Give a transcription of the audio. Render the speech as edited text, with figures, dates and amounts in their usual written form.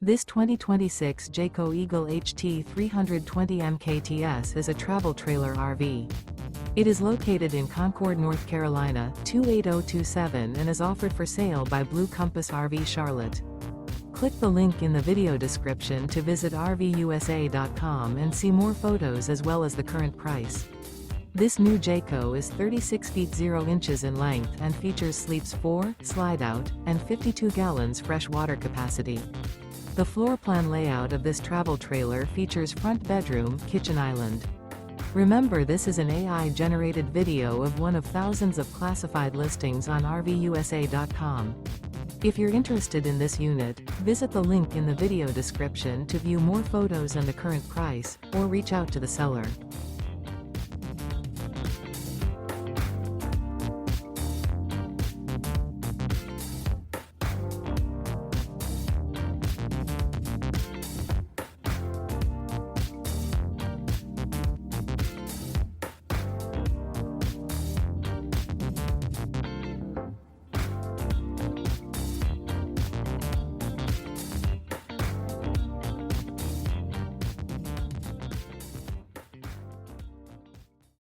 This 2026 Jayco Eagle HT 320 mkts is a travel trailer RV. It is located in Concord, North Carolina, 28027 and is offered for sale by Blue Compass RV Charlotte. Click the link in the video description to visit RVUSA.com and see more photos as well as the current price. This new Jayco is 36 feet 0 inches in length and features sleeps 4, slide-out, and 52 gallons fresh water capacity. The floor plan layout of this travel trailer features front bedroom, kitchen island. Remember, this is an AI-generated video of one of thousands of classified listings on RVUSA.com. If you're interested in this unit, visit the link in the video description to view more photos and the current price, or reach out to the seller.